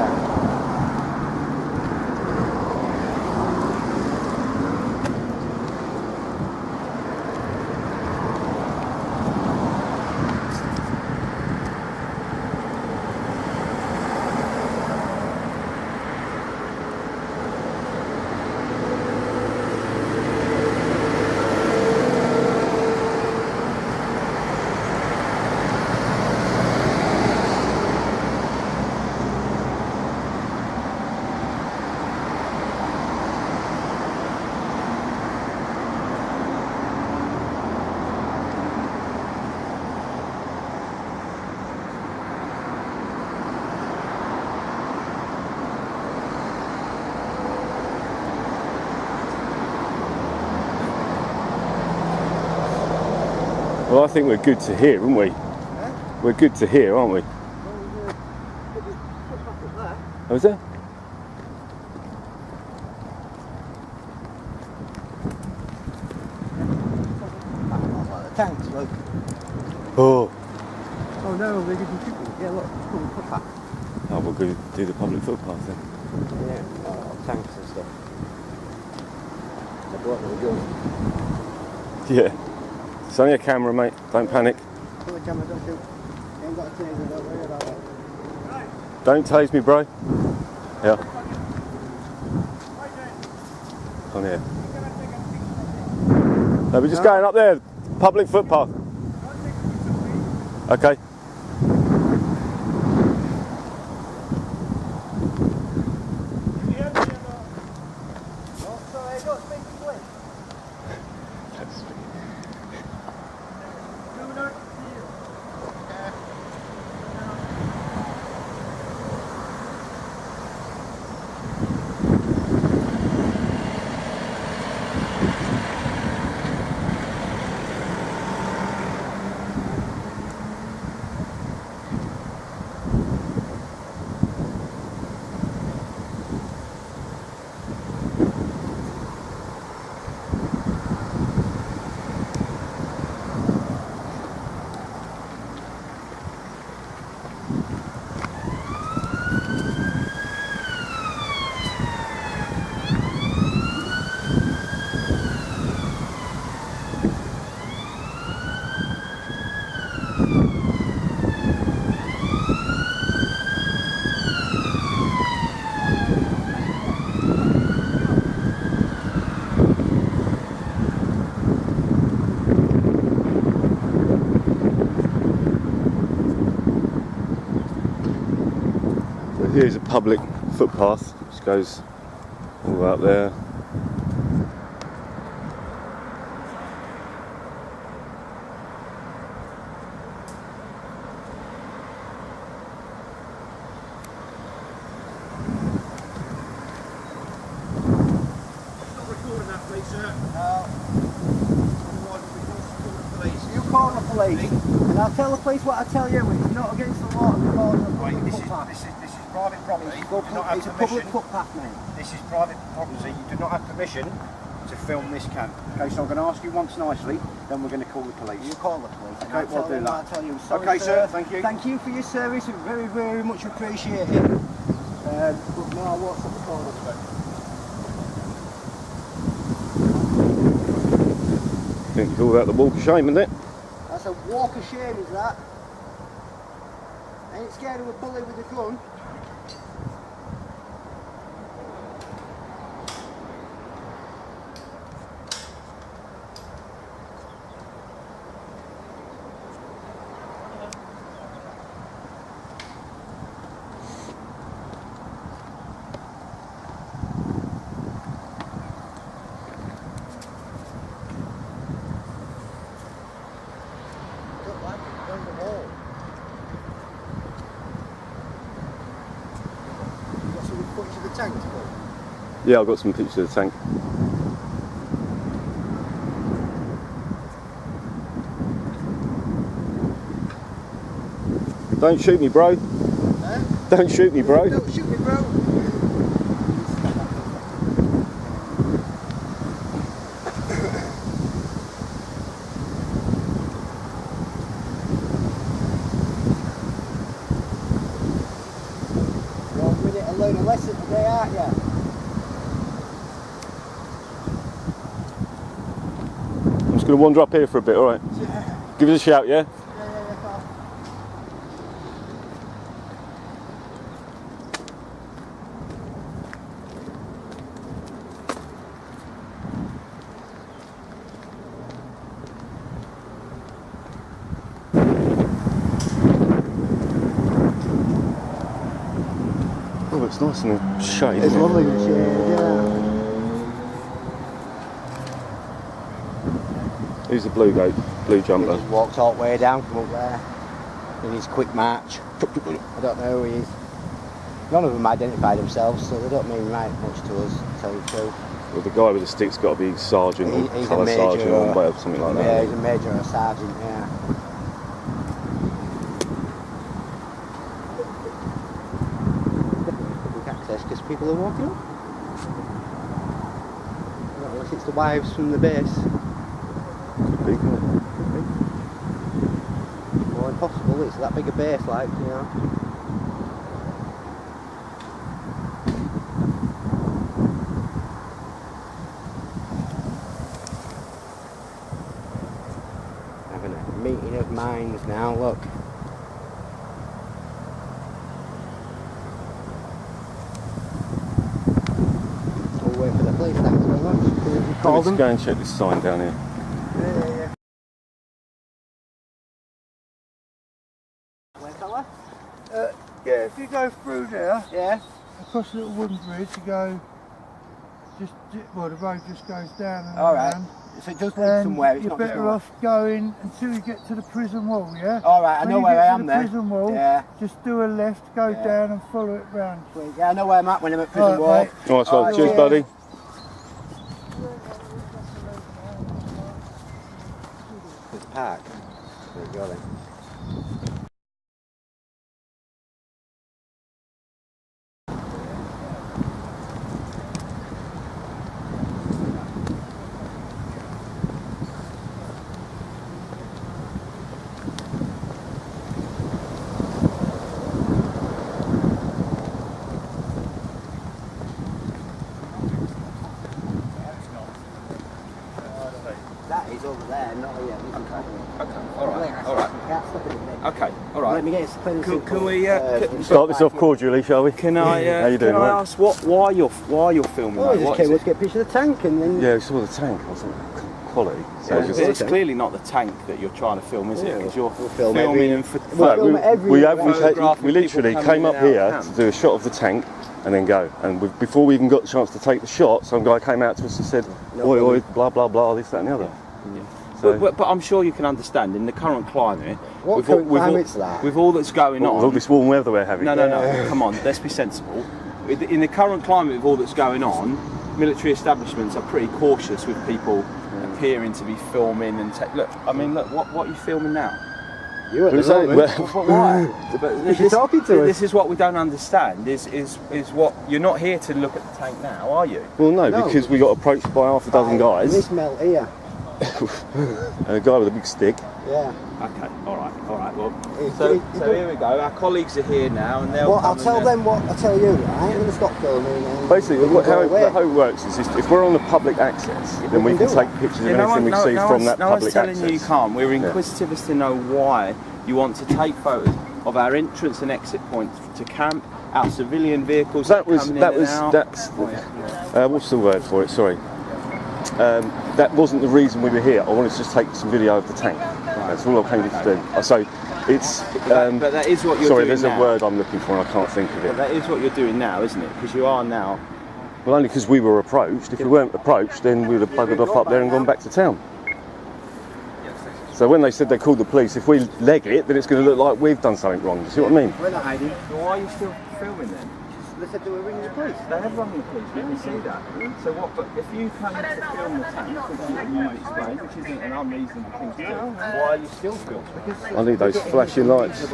there. Well, I think we're good to here, aren't we? Yeah? We're good to here, aren't we? Oh, is there? Like the tanks, look. Oh. Oh no, they're giving people. Yeah, look, it's called a footpath. Oh, we'll go do the public footpath then. Yeah, tanks and stuff. They're blocking the gun. Yeah. It's only a camera, mate. Don't panic. Put the camera, don't shoot. You ain't got a taser, don't worry about it. Don't tase me, bro. Yeah. On here. No, we're just going up there. Public footpath. Okay. Here's a public footpath which goes all the way up there. Not recording that, please, sir. No. Otherwise, we'll be forced to call the police. You call the police, and I'll tell the police what I tell you. It's not against the law to record on the Right, public this footpath. is private property. You do not have It's a public permission. footpath, mate. This is private property. You do not have permission to film this camp. Okay, so I'm going to ask you once nicely, then we're going to call the police. You call the police. and Okay, I'll we'll tell do them that. what I tell you. Sorry, Okay, sir, thank you. Thank you for your service. We very, very much appreciate it. But no, I won't stop recording. I think you call that the walk of shame, isn't it? That's a walk of shame, is that? Ain't scared of a bully with a gun. Don't like it, down the wall. You got some footage of the tank, Paul? Yeah, I've got some pictures of the tank. Don't shoot me, bro. Eh? Don't shoot me, bro. Don't shoot me, bro. Wrong with I'll learn a lesson today, aren't you? I'm just going to wander up here for a bit, alright? Yeah. Give us a shout, yeah? Pal. Oh, it's nice in the shade. It's isn't it? lovely in the shade, yeah. Who's the blue goat? Blue jumper. He just walks all the way down from up there in his quick march. I don't know who he is. None of them identify themselves, so they don't mean right much to us, to tell you the truth. Well, the guy with the stick's got to be sergeant or He's a colour major, sergeant or whatever, something like that. Yeah, he's a major or a sergeant, yeah. Quick access because people are walking up. Unless it's the wives from the base. Could be, couldn't it? Well, impossible, it's that big a base, like, you know. Having a meeting of minds now, look. We'll wait for the police, thanks very much. Can you call Let's them? go and check this sign down here. Yeah. Where, fella? Yeah, if you go through there, Yeah. across a little wooden bridge, you go, well, the road just goes down and Alright. around. So it does lead And somewhere, it's you're not just better north. off going until you get to the prison wall, yeah? Alright, I When know you where get I to am the there. prison wall, Yeah. just do a left, go Yeah. down and follow it round. Sweet. Yeah, I know where I'm at when I'm at prison Alright, wall. mate. Alright, so Alright, cheers, cheers. buddy. There's a park. There you go then. That is over there, not here. Alright, alright. Can't stop it in there. Okay, Let alright. me get this clean Can simple. we, Start this off cordially, shall we? Can I, How you doing, can I right? ask why you're filming Oh, that? just What came is to it? get a picture of the tank and then... Yeah, we saw the tank. I was like, quality. So Yeah, just, it's clearly not the tank that you're trying to film, is it? Because you're We'll film filming every- and for We'll No, film every- we Photographing literally people came coming up in and here out of to camp. do a shot of the tank and then go. And before we even got the chance to take the shot, some guy came out to us and said, oi, oi, blah, blah, blah, this, that and the other. Yeah. So, But I'm sure you can understand in the current climate, What with current all, with all- climate's that? with all that's going with all on. this warm weather we're having. No, come on, let's be sensible. In the current climate with all that's going on, military establishments are pretty cautious with people appearing to be filming and look. I mean, look, what are you filming now? You at Who's the that? moment. But why? But You're talking to us. This is what we don't understand. Is what you're not here to look at the tank now, are you? Well, no, No. because we got approached by half a dozen guys This melt here. and a guy with a big stick. Yeah. Okay, all right. Well, It- so it- here we go. Our colleagues are here now, and they'll. Well, I'll come tell and, them what I tell you, right? I'm going to stop filming. And Basically, we can go away. how it works is if we're on the public access, then we can can do take that. pictures of Yeah, anything we see from that no one's public telling access. you you can't. We're inquisitive as to know why you want to take photos of our entrance and exit points to camp, our civilian vehicles coming in and out. That's what's the word for it? Sorry. That wasn't the reason we were here. I wanted to just take some video of the tank. That's all I came here to do. So it's. But that is what you're sorry, doing there's now. a word I'm looking for and I can't think of But it. that is what you're doing now, isn't it? Because you are now. Well, only because we were approached. If we weren't approached, then we would have buggered off up there and gone back to town. So when they said they called the police, if we leg it, then it's going to look like we've done something wrong. You see what I mean? We're not hiding. So why are you still filming then? They said they were ringing the police. They have rung the police, we can see that. So what, but if you came to film the tank, which you explained, which isn't an unreasonable thing to do, why are you still filming? Because I need those flashing lights.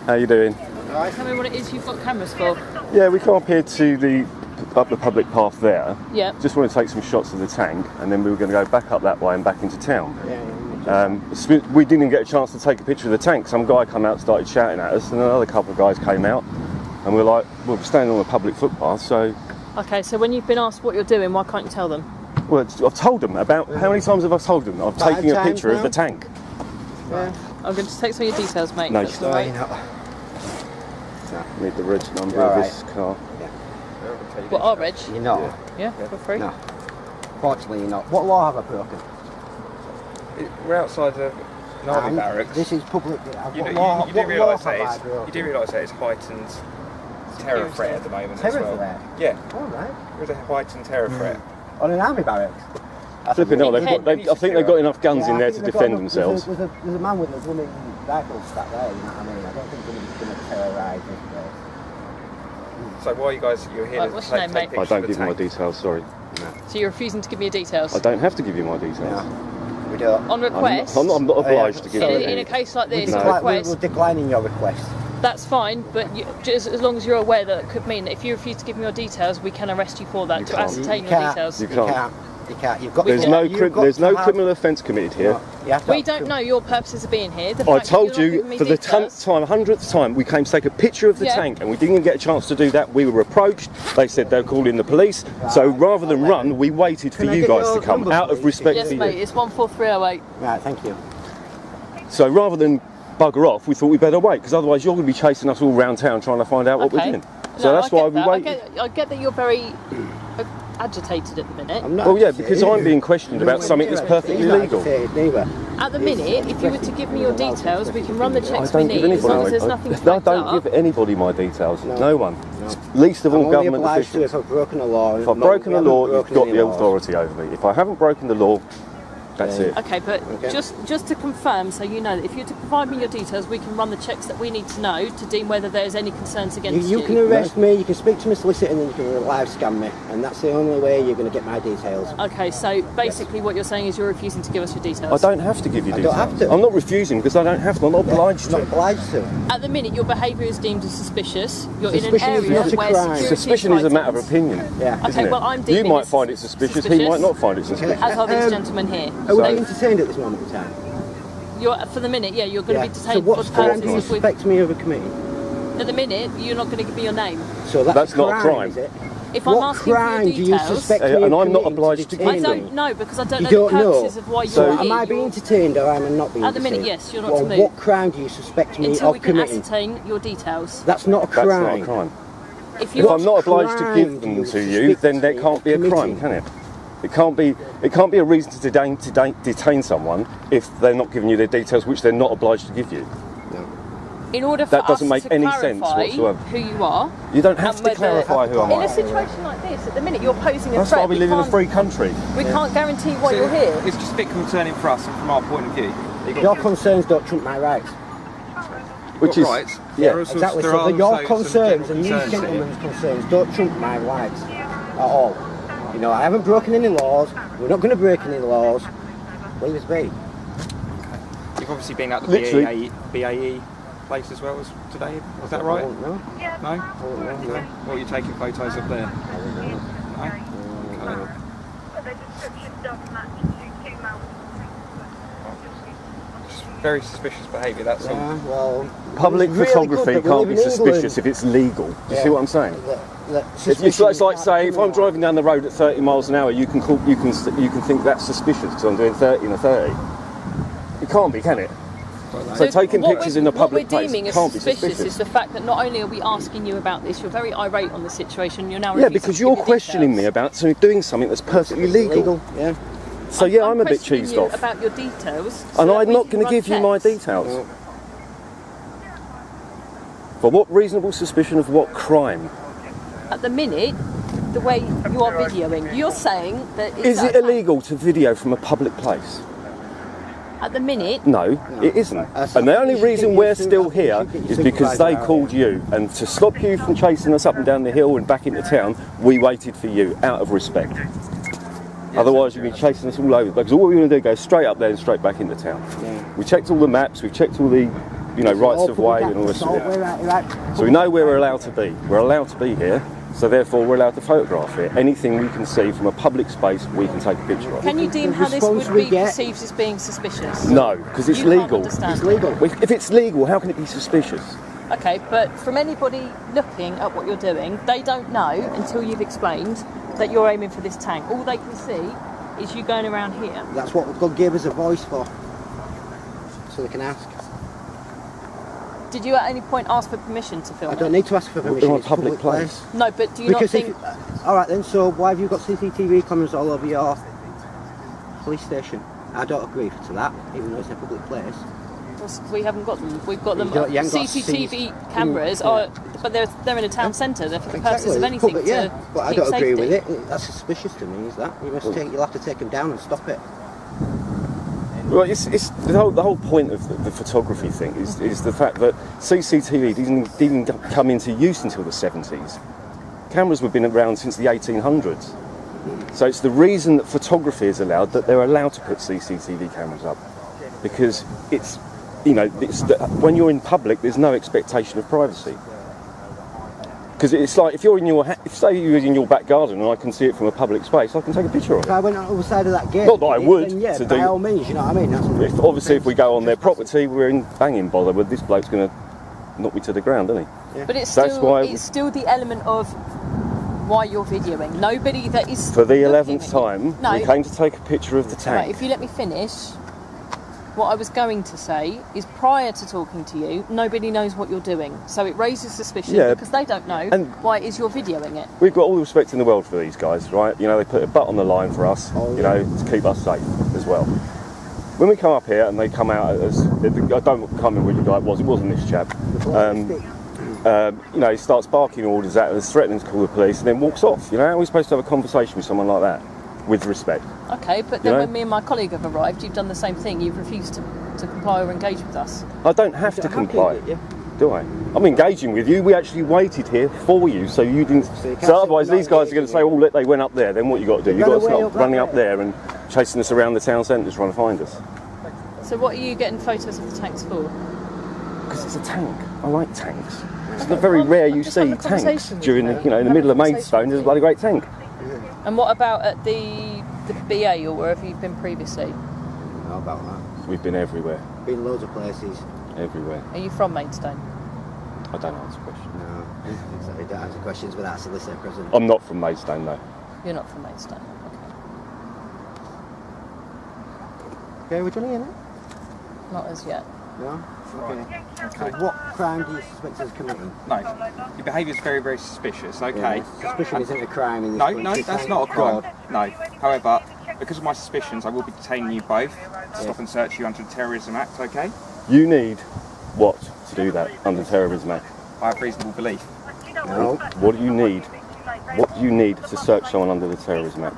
How you doing? Tell me what it is you've got cameras for. Yeah, we come up here to up the public path there. Yeah. Just want to take some shots of the tank, and then we were going to go back up that way and back into town. Yeah. We didn't get a chance to take a picture of the tank. Some guy came out, started shouting at us, and another couple of guys came out, and we're like, well, we're standing on a public footpath, so... Okay, so when you've been asked what you're doing, why can't you tell them? Well, I've told them about... How many times have I told them? I'm taking a picture of the tank. Yeah. I'm going to take some of your details, mate. No, That's all right. Need the reg number of this car. What, our reg? You're not. Yeah, for free? No. Fortunately, you're not. What law have I broken? We're outside the Army barracks. This is public. You do realise that it's heightened terror threat at the moment as well. Terror threat? Yeah. All right. There's a heightened terror threat. On an army barracks? Flipping hell, I think they've got enough guns in there to defend themselves. There's a man with a blooming rifle stack there, you know what I mean? I don't think anybody's going to terrorise this place. So why are you guys, you're here Right, to what's your name, take mate? I pictures don't of the give my tank? details, sorry. So you're refusing to give me your details? I don't have to give you my details. No, we don't. On request? I'm not obliged to give you in any. a case like this, No. a request, We're declining your request. that's fine, but just as long as you're aware that it could mean that if you refuse to give me your details, we can arrest you for that, You to can't. ascertain You your can't. details. You can't. You can't. You've got There's to, no you've got there's to no have- criminal offence committed here. You have to We have don't to- know your purposes of being here. The I fact that told you're not you giving me for the details- 100th time we came to take a picture of the Yeah. tank and we didn't get a chance to do that. We were approached. They said they'll call in the police. So rather than run, we waited for Can I you get guys your to come number, out of please? respect Yes, for mate, you. it's 14308. Right, thank you. So rather than bugger off, we thought we'd better wait because otherwise you're going to be chasing us all around town trying to find out what we're doing. So No, that's I why get we that. waited. I get that you're very agitated at the minute. I'm not Well, yeah, agitated. because I'm being questioned about something that's perfectly He's not legal. agitated neither. At the minute, if you were to give me your details, we can run the I checks we don't give need as long as anybody there's my nothing No, I flagged don't up. give anybody my details. No. No one. No. Least of I'm all only government obliged to officials. if I've broken a law. If I've broken the law, you've got the authority over me. If I haven't broken the law, that's it. Okay, but Okay. just to confirm, so you know that if you're to provide me your details, we can run the checks that we need to know to deem whether there's any concerns against you. You can arrest me, you can speak to my solicitor, and then you can live scan me, and that's the only way you're going to get my details. Okay, so basically what you're saying is you're refusing to give us your I details. don't have to give you I details. don't have to. I'm not refusing because I don't have to. I'm not obliged I'm to. not obliged to. At the minute, your behaviour is deemed as suspicious. You're Suspicion in is an area not a where crime. security Suspicion is a matter of heightened. opinion. Yeah. Okay, isn't it? well, I'm You deeming might this find it suspicious, he might not find it suspicious. As are these gentlemen here. Are we So- entertained at this moment in time? You're, for the minute, yeah, you're going to be So detained what for crime do you purposes with... suspect me of committing? At the minute, you're not going to give me your name. So That's not a crime. is it? If I'm What asking crime for do your you details... suspect me And of I'm not committing obliged to detain I give me? don't know, because I don't You know don't the know. purposes of why you're So here. am I being detained or am I not being At the minute, detained? yes, you're not Well, to move. what crime do you suspect me Until we of can committing? ascertain your details. That's not a That's crime. not a crime. If If I'm not obliged to crime give do you them to you, suspect then there me can't of be a crime, committing? can it? It can't be a reason to detain someone if they're not giving you their details, which they're not obliged to give you. in order for That doesn't us make to any clarify sense whatsoever. who you are... You don't have and to whether- clarify who I In a am. situation like this, at the minute, you're posing a That's threat. why we live in a free country. We can't guarantee why you're here. It's just a bit concerning for us and from our point of view. Your concerns don't trump my rights. Which is rights. yeah. There are also- Exactly. there So are your also some concerns general and these concerns here. gentlemen's concerns don't trump my rights at all. You know, I haven't broken any laws. We're not going to break any laws. Leave us be. You've obviously been at the Literally. BAE place as well as today. Is that I right? won't know. No? I won't know. Okay. What are you taking photos of there? I won't know. No? Okay. But the description does match two males. Just very suspicious behaviour, that's all. Yeah, well, Public it's really photography good that we can't live be in suspicious England. if it's legal. Do you Yeah. see what I'm saying? It's like saying if I'm driving down the road at 30 miles an hour, you can think that's suspicious because I'm doing 30 and a 30. It can't be, can it? So taking pictures in a public What we're place deeming as can't be suspicious suspicious. is the fact that not only are we asking you about this, you're very irate on the situation. You're now Yeah, refusing because to you're give your questioning me details. about doing something that's perfectly legal. Yeah. So yeah, I'm a bit questioning cheesed you off. about your details. And so that I'm we not can going to run give you my checks. details. For what reasonable suspicion of what crime? At the minute, the way you are videoing, you're saying that it's Is at it a time- illegal to video from a public place? At the minute, No, it isn't. And the only reason we're still here is because they called you. And to stop you from chasing us up and down the hill and back into town, we waited for you out of respect. Otherwise, you'd be chasing us all over. Because all we want to do is go straight up there and straight back into town. Yeah. We checked all the maps, we've checked all the, rights of way and all this. So we know where we're allowed to be. We're allowed to be here. So therefore we're allowed to photograph it. Anything we can see from a public space, we can take a picture of. Can you deem The how this response would we be get- perceived as being suspicious? No, because it's You can't legal. understand. It's legal. If it's legal, how can it be suspicious? Okay, but from anybody looking at what you're doing, they don't know until you've explained that you're aiming for this tank. All they can see is you going around here. That's what God gave us a voice for. So they can ask. Did you at any point ask for permission to film I it? don't need to ask for permission. We're on It's public place. No, but do you Because not if think... all right then, so why have you got CCTV cameras all over your police station? I don't agree to that, even though it's a public place. We haven't got them. We've got them. You haven't got CCTV cameras are, but they're in a town centre. They're for the purposes of It's anything public, to but I keep don't agree safety. with it. That's suspicious to me. Is that you'll have to take them down and stop it. Well, it's the whole point of the photography thing is the fact that CCTV didn't come into use until the 70s. Cameras have been around since the 1800s. So it's the reason that photography is allowed, that they're allowed to put CCTV cameras up. Because it's, when you're in public, there's no expectation of privacy. Because it's like, if you're in say you're in your back garden and I can see it from a public space, I can take a picture of If it. I went on the other side of that gate, Not that I would, then yeah, to by do- all means, you know what I mean. That's Obviously, if we go on their property, we're in banging bother, but this bloke's going to knock me to the ground, isn't he? But it's That's still why- it's still the element of why you're videoing. Nobody that is For the looking 11th at you- time, No. we came to take a picture of the Right, tank. if you let me finish, what I was going to say is prior to talking to you, nobody knows what you're doing. So it raises suspicion Yeah. because they don't know And- why it is you're videoing it. We've got all the respect in the world for these guys, right? They put a butt on the line for us, to keep us safe as well. When we come up here and they come out as, I can't remember which guy it was. It wasn't this chap. He starts barking orders at us, threatening to call the police, and then walks off. How are we supposed to have a conversation with someone like that, with respect? Okay, but then You know? when me and my colleague have arrived, you've done the same thing. You've refused to comply or engage with us. I don't have to comply, do I? I'm engaging with you. We actually waited here for you, so you didn't. you can't So otherwise, say these guys are going to say, "Oh, look, they went up there." Then what you got to do? You got to Run away stop up that running up way. there and chasing us around the town centre trying to find us. So what are you getting photos of the tanks for? Because it's a tank. I like tanks. It's not very rare you just see having a tanks conversation with during you. in the Having middle of a conversation Maidstone. There's a with bloody great tank. And what about at the BA or wherever you've been previously? How about that? We've been everywhere, Been loads of places. everywhere. Are you from Maidstone? I don't answer questions. No, exactly. Don't answer questions without solicitor present. I'm not from Maidstone, no. You're not from Maidstone. Okay. Okay, we're done here now. Not as yet. No. Okay. So what crime do you suspect us of committing? No, your behaviour is very, very suspicious. Okay. Yeah, suspicion isn't a crime in this No, country. that's not a crime. No. However, because of my suspicions, I will be detaining you both to stop and search you under the Terrorism Act. Okay. You need what to do that under Terrorism Act? I have reasonable belief. No. What do you need? What do you need to search someone under the Terrorism Act?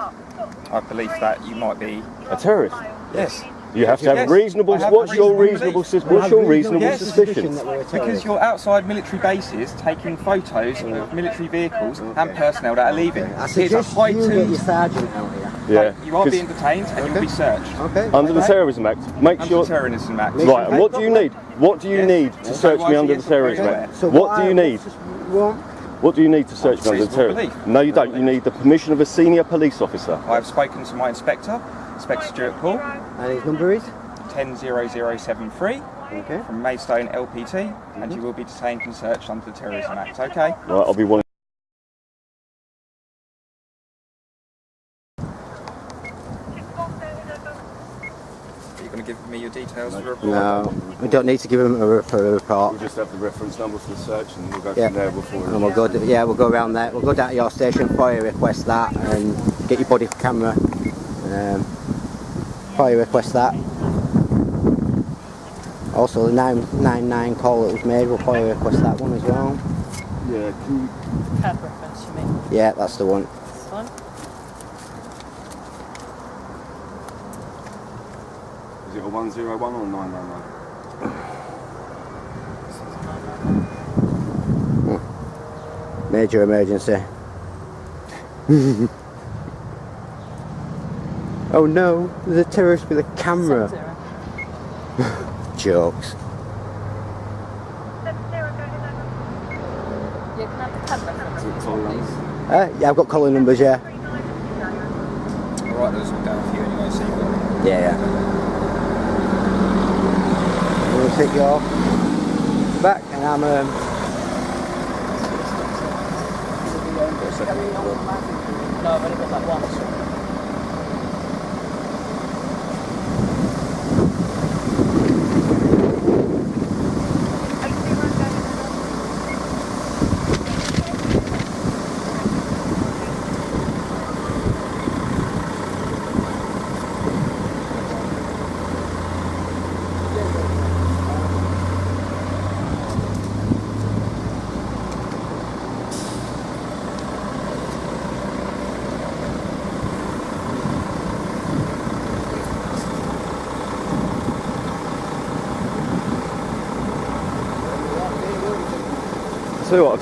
I believe that you might be. A terrorist? Yes. You have to have Yes, reasonable. I have What's your reasonable reasonable? belief. What's your reasonable Yes. suspicion? that we're a Because terrorist. you're outside military bases taking photos of military vehicles and personnel that are leaving. I It's a suggest you get your heightened. sergeant out here. Yeah. You are 'cause being detained and you'll be searched. Okay. under the Terrorism Act, make Under sure. the Terrorism Act. Right. And what do you need? What do you Yes. need to Yes. search me Otherwise under you the get Terrorism nowhere. Act? What do you need? What do you need to search me under the Reasonable terrorism? belief. No, you don't. You need the permission of a senior police officer. I have spoken to my inspector, Inspector Stuart Paul, And his number is? 100073 Okay. from Maidstone LPT, and you will be detained and searched under the Terrorism Act. Okay. Right. I'll be one. Are you going to give me your details for a report? No, we don't need to give him a report. We'll just have the reference number for the search, and we'll go Yeah. from there before. And we'll go. We'll go around there. We'll go down to your station, FOIA request that, and get your body camera. FOIA request that. Also, the 999 call that was made, we'll FOIA request that one as well. Yeah. Cab reference, you mean? Yeah, that's the one. That's fine. Is it a 101 or a 999? Major emergency. Oh no, there's a terrorist with a camera. 70. Jokes. Yeah, can I have the cab reference, please? Yeah, I've got collar numbers, yeah. I'll write those all down for you anyway, so you've got them. Yeah. We'll take your back and I'm No, I've only got that once. So what?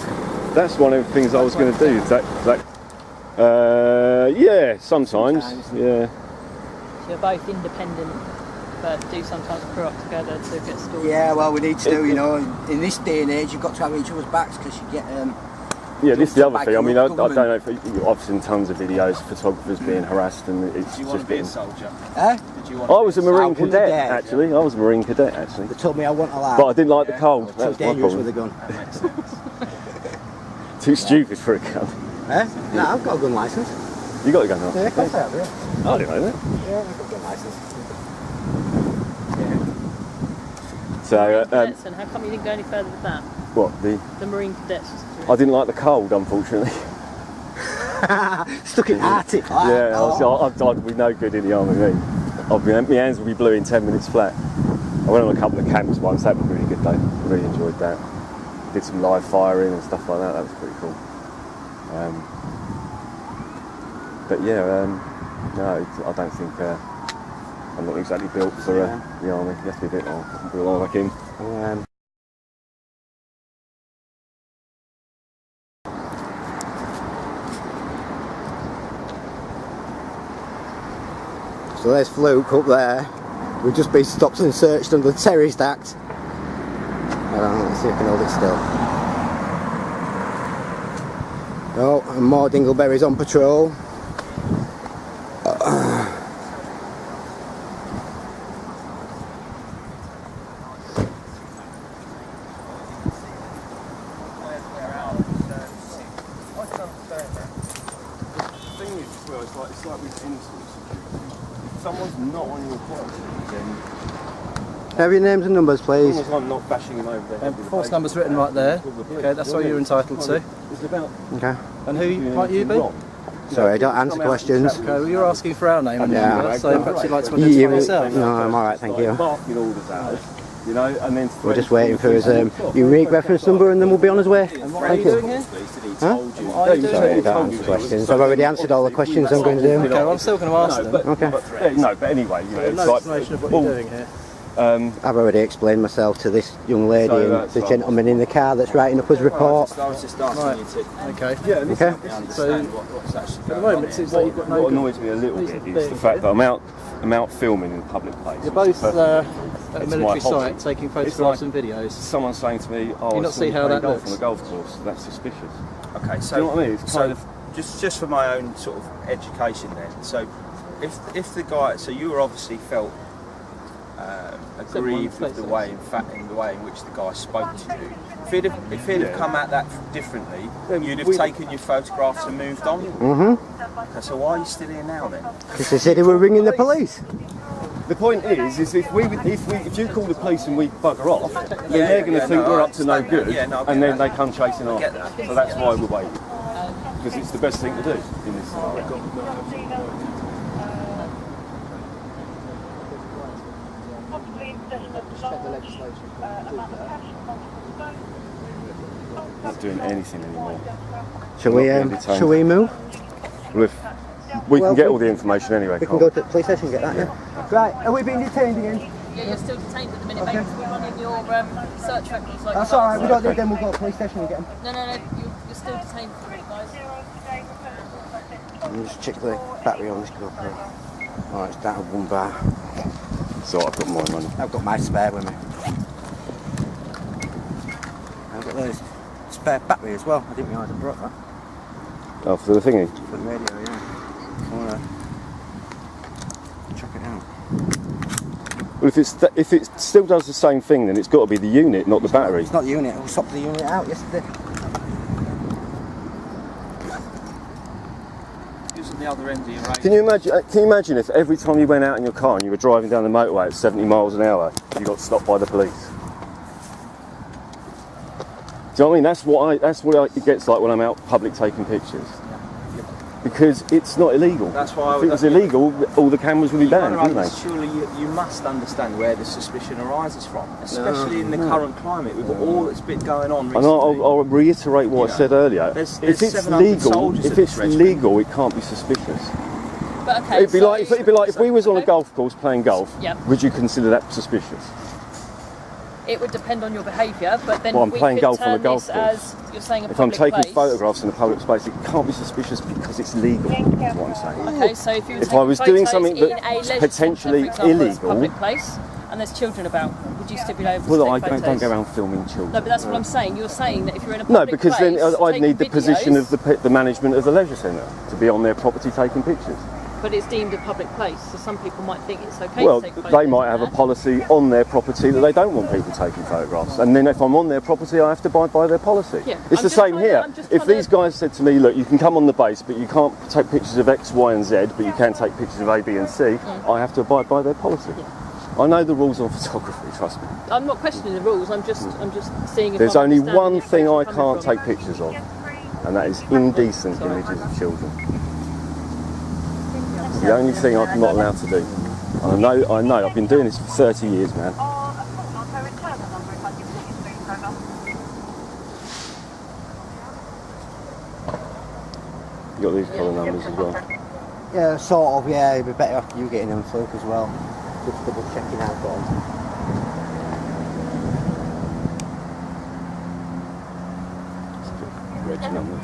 That's one of the things I was going to do. Yeah, sometimes. Yeah. So you're both independent, but do sometimes crew up together to get stories. yeah, well, we need to do, you know, in this day and age, you've got to have each other's backs because you get. Yeah, this is the other thing. I mean, I don't government. know if I've seen tons of videos of photographers being harassed, and it's Did you want just to be a getting. soldier? Eh? Did you want I was a Marine I wouldn't cadet, dare. actually. I was a Marine cadet, actually. They told me I wasn't allowed. But I didn't like the cold. Too That's my dangerous with a problem. gun. That makes sense. Too stupid for a gun. Eh? No, I've got a gun licence. You got a gun, huh? Yeah, of course I have, yeah. I didn't know that. Yeah, I've got a gun licence. So, Cadets, and how come you didn't go any further with that? what? The Marine cadets. I didn't like the cold, unfortunately. Stuck in Arctic. Yeah, I'd be no good in the army, me. My hands would be blue in 10 minutes flat. I went on a couple of camps once, that was a really good day. Really enjoyed that. Did some live firing and stuff like that, that was pretty cool. But yeah, no, I don't think, I'm not exactly built for the army. You have to be a bit more like him. So there's Fluke up there. We've just been stopped and searched under the Terrorist Act. Let's see if I can hold it still. Oh, and more dingleberries on patrol. It's like with any sort of security. If someone's not on your policy, then Have your names and numbers, as please. long as I'm not bashing them over the head. with a Force base- number's written right there. Okay, that's what you're entitled to. It's about Okay. And who doing might you anything be? wrong. Sorry, I don't answer questions. Okay, well you're asking for our name and Yeah. number, so perhaps you'd like to You- identify yourself. No, I'm alright, thank you. Barking orders at us, you know, and then We're just waiting for his unique reference number and then we'll be on his way. Thank you. Huh? Sorry, I don't answer questions. I've already answered all the questions I'm going to do. Okay, well, I'm still going to ask them. Okay. No, but anyway, you know, it's No like explanation of what all- you're doing here. I've already explained myself to this young lady So and that's the fine. gentleman in the car that's writing up his report. I was just asking you to Okay. yeah, Okay. understand what's actually At the going moment, on it here. seems like you've got no what good. annoys me a little These bit are is big. the fact that I'm out filming in a public place. You're both Perfect. at a It's military my hobby. site taking It's photographs like- and videos. Someone saying to me, "Oh, You I not saw see you how playing that golf looks? on a golf course." That's suspicious. Okay, so Do you know what I mean? It's so kind of just for my own sort of education then. So if the guy, so you were obviously felt aggrieved with the way, in the way in which the guy spoke to you. If he'd have come at that differently, you'd have taken your photographs and moved on. Okay, so why are you still here now then? Because they said they were ringing the police. the point is if you call the police and we bugger off, then they're going to think no, we're I up to no understand that. good, Yeah, no, I get and then that. they come chasing I get after. that. So that's why we're waiting, because it's the best thing to do in this scenario. Not doing anything anymore. Shall Not we move? We Well, can get all the information anyway. We can go to the police station and get that, yeah? Right, are we being detained again? Yeah, you're still detained at the minute, mate, because we're running your search records like That's you alright, we don't asked. need them, we'll go to the police station and get them. No, you're still detained for the minute, guys. Let me just check the battery on this GoPro. Oh, it's down to 1 bar. So I've got more money. I've got my spare with me. I've got the spare battery as well. I didn't realise I brought that. Oh, for the thingy. For the radio, yeah. I wanna check it out. Well, if it still does the same thing, then it's got to be the unit, not the battery. It's not the unit. We swapped the unit out yesterday. Using the other end of your Can you imagine if every time you went out in your car and you were driving down the motorway at 70 miles an hour, you got stopped by the police? Do you know what I mean? That's what it gets like when I'm out public taking pictures. Because it's not illegal. That's why if it was illegal, all the cameras would be banned, wouldn't they? Surely you must understand where the suspicion arises from, especially in the current climate with all that's been going on recently. And I'll reiterate what I said earlier. There's If it's 700 soldiers at this regiment. legal, it can't be suspicious. But okay, It'd be like if we was on a okay. golf course playing golf. Yep. Would you consider that suspicious? It would depend on your behaviour, but then Well, I'm we playing could golf on turn a golf this course. as you're saying a If I'm public taking place. photographs in a public space, it can't be suspicious because it's legal. Is what I'm saying. Okay, so if you were If taking I was doing photos something in that a was leisure potentially centre, for example, that's a illegal- public place, and there's children about, would you still be able to Well, I take photos? don't go around filming children. No, but that's what I'm saying. You're saying that if you're in a No, public because place, then I'd taking need the position videos, of the management of the leisure centre to be on their property taking pictures. But it's deemed a public place, so some people might think it's okay Well, to take photos they might in have a there. policy on their property that they don't want people taking photographs, and then if I'm on their property, I have to abide by their policy. Yeah, It's I'm the just same trying to- here. I'm just If trying these to- guys said to me, look, you can come on the base, but you can't take pictures of X, Y, and Z, but you can take pictures of A, B, and C, I have to abide by their policy. I know the rules on photography, trust me. I'm not questioning the rules. I'm just seeing if There's I'm only understanding one where thing you're I coming can't from. take pictures of, and that is indecent images of children. It's the only thing I'm not allowed to do. I know, I've been doing this for 30 years, man. You got these colour numbers as well. Yeah, sort of, yeah. It'd be better off you getting them, Luke, as well. Just double checking out for them. Reg number.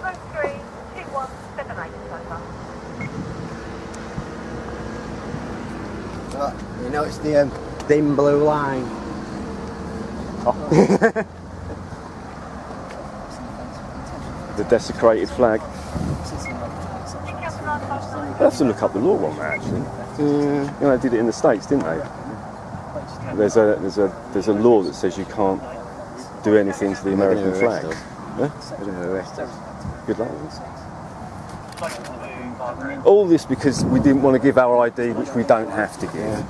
132178. You know, it's the dim blue line. The desecrated flag. I'll have to look up the law on that, actually. You know, they did it in the States, didn't they? There's a law that says you can't do anything to the American flag. Yeah? They're going to arrest us. Good luck. All this because we didn't want to give our ID, which we don't have to give.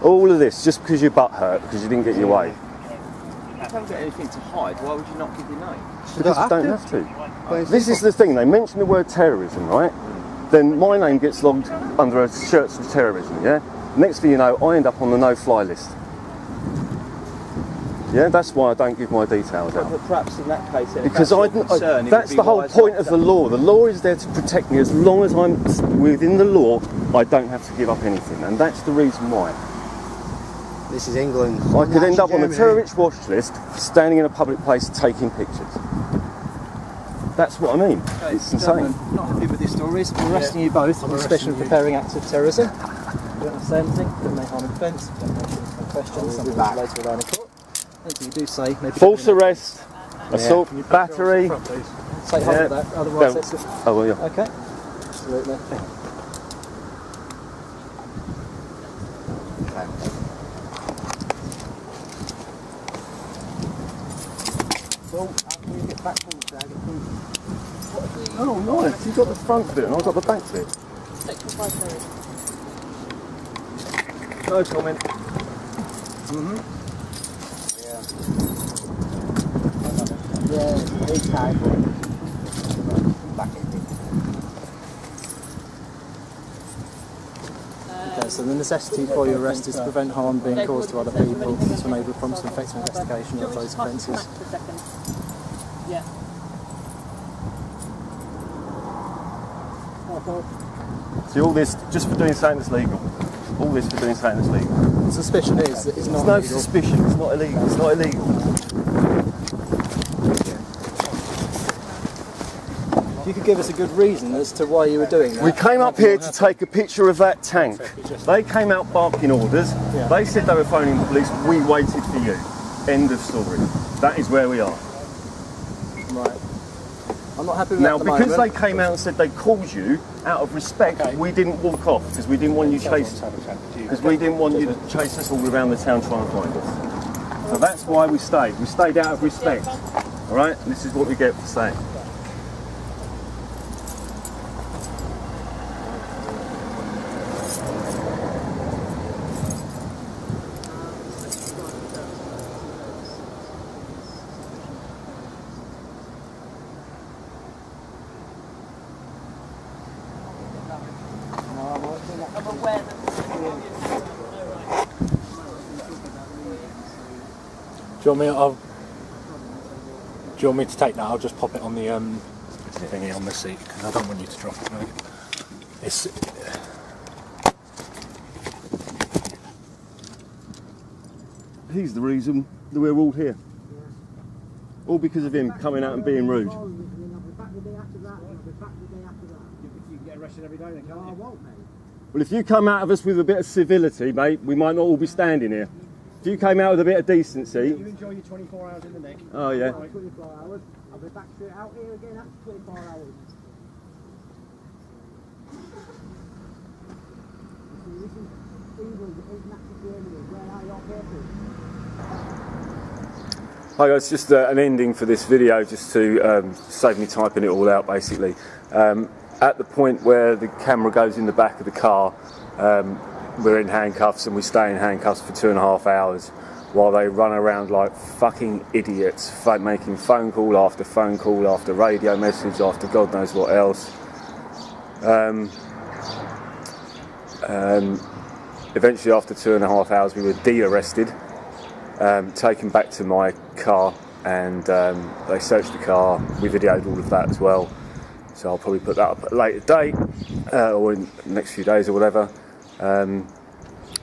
All of this just because your butt hurt because you didn't get your way. If you haven't got anything to hide, why would you not give your name? Because you don't have to. This is the thing, they mention the word terrorism, right? Then my name gets logged under a shirts of terrorism, yeah? Next thing you know, I end up on the no-fly list. Yeah, that's why I don't give my details out. But perhaps in that case, then, Because that's the whole point of the law. The law is there to protect me. As long as I'm within the law, I don't have to give up anything. And that's the reason why. This is England. I could end up on a terrorist watch list, standing in a public place taking pictures. That's what I mean. Okay, It's insane. gentlemen, not happy with these stories. I'm arresting you both on suspicion of preparing acts of terrorism. You don't have to say anything, don't make harm in defence, don't mention any questions, something which later will line in court. Anything you do say, maybe False arrest, assault, Can you battery. say hold of that, otherwise Don't. it's... Oh, well, yeah. Okay. Absolutely. So, after we get back from the side, Oh, nice. You got the front bit and I got the back bit. Section 5 No comment. yeah, it's a big time. Back in it. Okay, so the necessity for your arrest is to prevent harm being caused to other people, to enable a prompt and effective investigation of those offences. Yeah. See, all this just for doing something that's legal. All this for doing something that's legal. The suspicion is that it's not There's no illegal. suspicion. It's not illegal. It's not illegal. If you could give us a good reason as to why you were doing that. We came up here to take a picture of that tank. They came out barking orders. Yeah. They said they were phoning the police. We waited for you. End of story. That is where we are. Right. I'm not happy with Now, that at the because moment. they came out and said they called you, out of respect, we didn't walk off because we didn't want you chase. Because we didn't want you to chase us all around the town trying to find us. So that's why we stayed. We stayed out of respect. All right. And this is what we get for saying. I'm aware that. Do you want me to take that? I'll just pop it on the thingy on the seat because I don't want you to drop it. Mate. It's He's the reason that we're all here. All because of him coming out and being rude. Well, if you come out of us with a bit of civility, mate, we might not all be standing here. If you came out with a bit of decency... You enjoy your 24 hours in the neck. Oh, yeah. 24 hours. I'll be back straight out here again after 24 hours. This is England, it isn't actually Germany. Where are your papers? Hi guys, just an ending for this video, just to save me typing it all out basically. At the point where the camera goes in the back of the car, we're in handcuffs and we stay in handcuffs for 2.5 hours while they run around like fucking idiots, making phone call after phone call after radio message after God knows what else. Eventually after 2.5 hours we were de-arrested, taken back to my car, and they searched the car. We videoed all of that as well, so I'll probably put that up at a later date or in the next few days or whatever.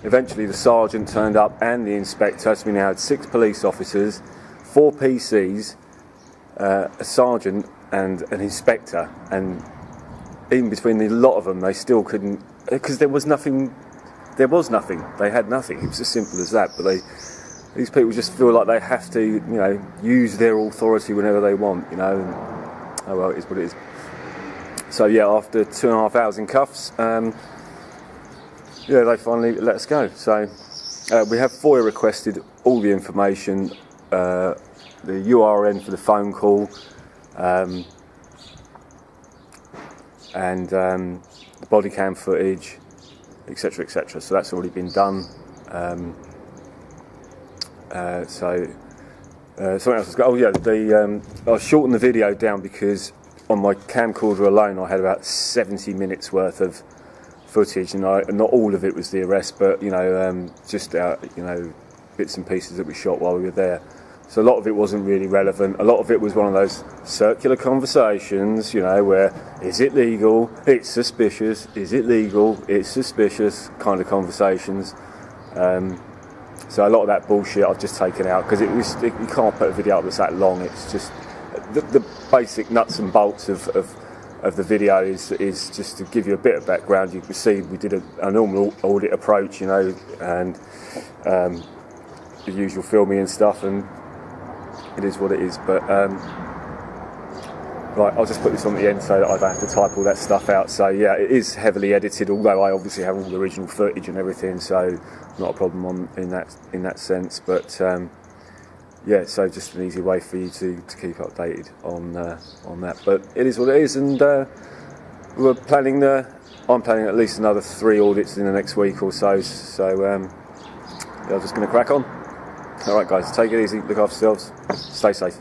Eventually the sergeant turned up and the inspector, so we now had 6 police officers, 4 PCs, a sergeant and an inspector, and even between the lot of them they still couldn't, because there was nothing, they had nothing, it was as simple as that. But these people just feel like they have to, you know, use their authority whenever they want, you know, and, oh well, it is what it is. So yeah, after 2.5 hours in cuffs, yeah, they finally let us go. So we have FOIA requested all the information, the URN for the phone call, and the body cam footage, etc, etc. So that's already been done. Something else has got, oh yeah, I shortened the video down because on my camcorder alone I had about 70 minutes worth of footage, and not all of it was the arrest, but you know, just you know, bits and pieces that we shot while we were there. So a lot of it wasn't really relevant. A lot of it was one of those circular conversations, you know, where is it legal? It's suspicious. Is it legal? It's suspicious kind of conversations. So a lot of that bullshit I've just taken out because you can't put a video up that's that long. It's just the basic nuts and bolts of the video is just to give you a bit of background. You can see we did a normal audit approach, you know, and the usual filming and stuff, and it is what it is. But right, I'll just put this on the end so that I don't have to type all that stuff out. So yeah, it is heavily edited, although I obviously have all the original footage and everything, so not a problem in that sense. But yeah, so just an easy way for you to keep updated on that. But it is what it is, and I'm planning at least another 3 audits in the next week or so. So yeah, I'm just going to crack on. All right, guys, take it easy, look after yourselves, stay safe.